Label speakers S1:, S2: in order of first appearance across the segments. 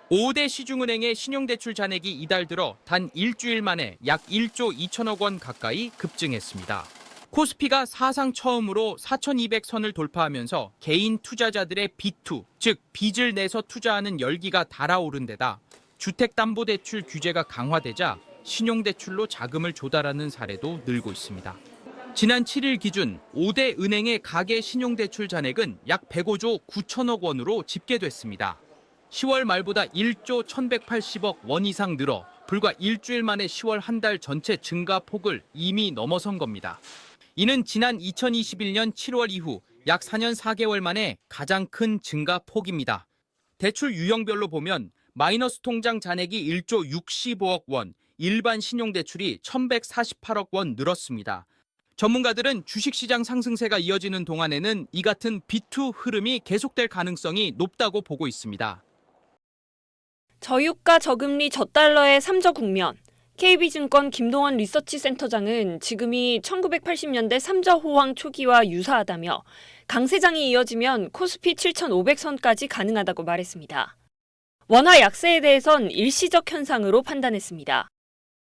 S1: 5대 시중은행의 신용대출 잔액이 이달 들어 단 일주일 만에 약 1조 2천억 원 가까이 급증했습니다. 코스피가 사상 처음으로 4,200선을 돌파하면서 개인 투자자들의 비투, 즉 빚을 내서 투자하는 열기가 달아오른 데다 주택담보대출 규제가 강화되자 신용대출로 자금을 조달하는 사례도 늘고 있습니다. 지난 7일 기준 5대 은행의 가계 신용대출 잔액은 약 105조 9천억 원으로 집계됐습니다. 10월 말보다 1조 1,180억 원 이상 늘어 불과 일주일 만에 10월 한 달 전체 증가 폭을 이미 넘어선 겁니다. 이는 지난 2021년 7월 이후 약 4년 4개월 만에 가장 큰 증가 폭입니다. 대출 유형별로 보면 마이너스 통장 잔액이 1조 65억 원, 일반 신용대출이 1,148억 원 늘었습니다. 전문가들은 주식시장 상승세가 이어지는 동안에는 이 같은 비투 흐름이 계속될 가능성이 높다고 보고 있습니다.
S2: 저유가 저금리 저달러의 삼저 국면. KB증권 김동원 리서치센터장은 지금이 1980년대 삼저 호황 초기와 유사하다며 강세장이 이어지면 코스피 7,500선까지 가능하다고 말했습니다. 원화 약세에 대해선 일시적 현상으로 판단했습니다.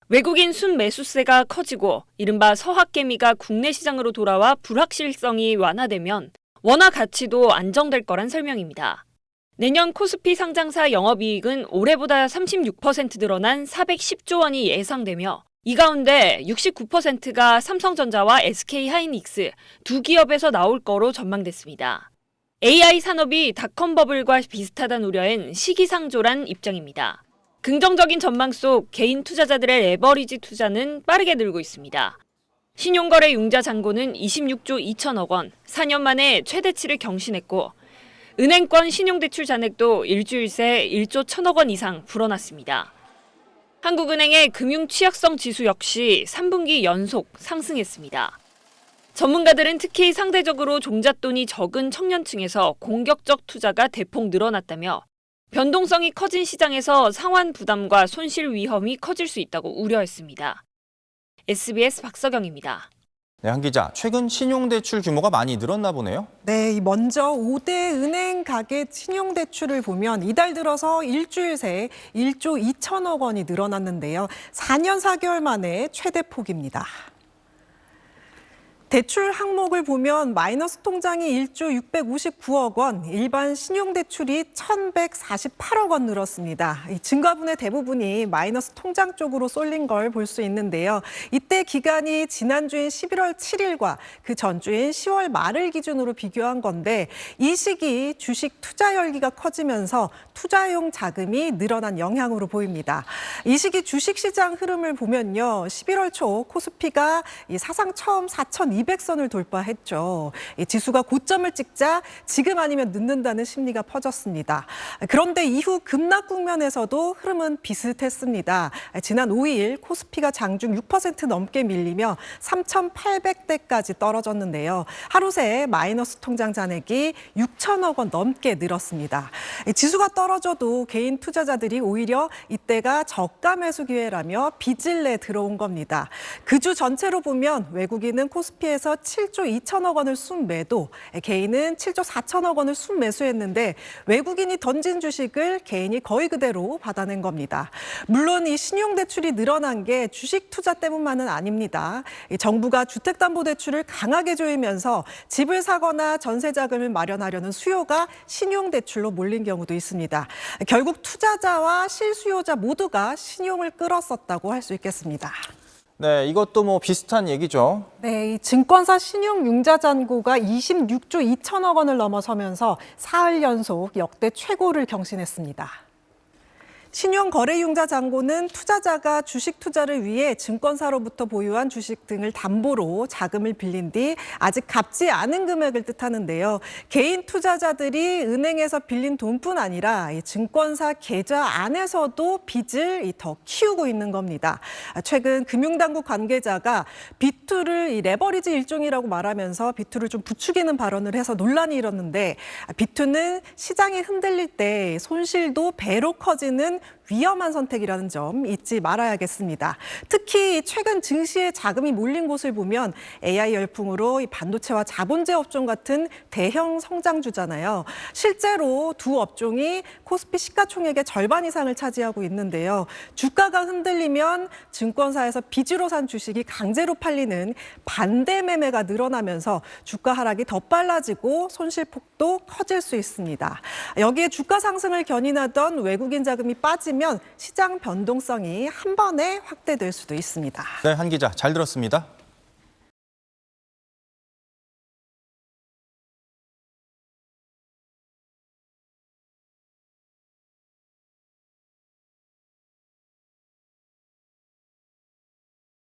S2: 외국인 순매수세가 커지고 이른바 서학개미가 국내 시장으로 돌아와 불확실성이 완화되면 원화 가치도 안정될 거란 설명입니다. 내년 코스피 상장사 영업이익은 올해보다 36% 늘어난 410조 원이 예상되며 이 가운데 69%가 삼성전자와 SK하이닉스 두 기업에서 나올 거로 전망됐습니다. AI 산업이 닷컴 버블과 비슷하다는 우려엔 시기상조란 입장입니다. 긍정적인 전망 속 개인 투자자들의 레버리지 투자는 빠르게 늘고 있습니다. 신용거래 융자 잔고는 26조 2천억 원, 4년 만에 최대치를 경신했고 은행권 신용대출 잔액도 일주일 새 1조 1천억 원 이상 불어났습니다. 한국은행의 금융취약성 지수 역시 3분기 연속 상승했습니다. 전문가들은 특히 상대적으로 종잣돈이 적은 청년층에서 공격적 투자가 대폭 늘어났다며 변동성이 커진 시장에서 상환 부담과 손실 위험이 커질 수 있다고 우려했습니다. SBS 박서경입니다.
S3: 네, 한 기자, 최근 신용대출 규모가 많이 늘었나 보네요.
S4: 네, 먼저 5대 은행 가계 신용대출을 보면 이달 들어서 일주일 새 1조 2천억 원이 늘어났는데요. 4년 4개월 만에 최대 폭입니다. 대출 항목을 보면 마이너스 통장이 1조 659억 원, 일반 신용대출이 1,148억 원 늘었습니다. 이 증가분의 대부분이 마이너스 통장 쪽으로 쏠린 걸 볼 수 있는데요. 이때 기간이 지난주인 11월 7일과 그 전주인 10월 말을 기준으로 비교한 건데 이 시기 주식 투자 열기가 커지면서 투자용 자금이 늘어난 영향으로 보입니다. 이 시기 주식시장 흐름을 보면요. 11월 초 코스피가 사상 처음 4,200선을 돌파했죠. 지수가 고점을 찍자 지금 아니면 늦는다는 심리가 퍼졌습니다. 그런데 이후 급락 국면에서도 흐름은 비슷했습니다. 지난 5일 코스피가 장중 6% 넘게 밀리며 3,800대까지 떨어졌는데요. 하루 새 마이너스 통장 잔액이 6천억 원 넘게 늘었습니다. 지수가 떨어져도 개인 투자자들이 오히려 이때가 저가 매수 기회라며 빚을 내 들어온 겁니다. 그 주 전체로 보면 외국인은 코스피에서 7조 2천억 원을 순매도, 개인은 7조 4천억 원을 순매수했는데 외국인이 던진 주식을 개인이 거의 그대로 받아낸 겁니다. 물론 이 신용대출이 늘어난 게 주식 투자 때문만은 아닙니다. 정부가 주택담보대출을 강하게 조이면서 집을 사거나 전세자금을 마련하려는 수요가 신용대출로 몰린 경우도 있습니다. 결국 투자자와 실수요자 모두가 신용을 끌었었다고 할 수 있겠습니다.
S3: 네, 이것도 비슷한 얘기죠.
S4: 네, 이 증권사 신용융자 잔고가 26조 2천억 원을 넘어서면서 사흘 연속 역대 최고를 경신했습니다. 신용거래융자 잔고는 투자자가 주식 투자를 위해 증권사로부터 보유한 주식 등을 담보로 자금을 빌린 뒤 아직 갚지 않은 금액을 뜻하는데요. 개인 투자자들이 은행에서 빌린 돈뿐 아니라 증권사 계좌 안에서도 빚을 더 키우고 있는 겁니다. 최근 금융당국 관계자가 비투를 레버리지 일종이라고 말하면서 비투를 좀 부추기는 발언을 해서 논란이 일었는데 비투는 시장이 흔들릴 때 손실도 배로 커지는 위험한 선택이라는 점 잊지 말아야겠습니다. 특히 최근 증시에 자금이 몰린 곳을 보면 AI 열풍으로 이 반도체와 자본재 업종 같은 대형 성장주잖아요. 실제로 두 업종이 코스피 시가총액의 절반 이상을 차지하고 있는데요. 주가가 흔들리면 증권사에서 빚으로 산 주식이 강제로 팔리는 반대 매매가 늘어나면서 주가 하락이 더 빨라지고 손실폭도 커질 수 있습니다. 여기에 주가 상승을 견인하던 외국인 자금이 빠지면 시장 변동성이 한 번에 확대될 수도 있습니다.
S3: 네, 한 기자 잘 들었습니다.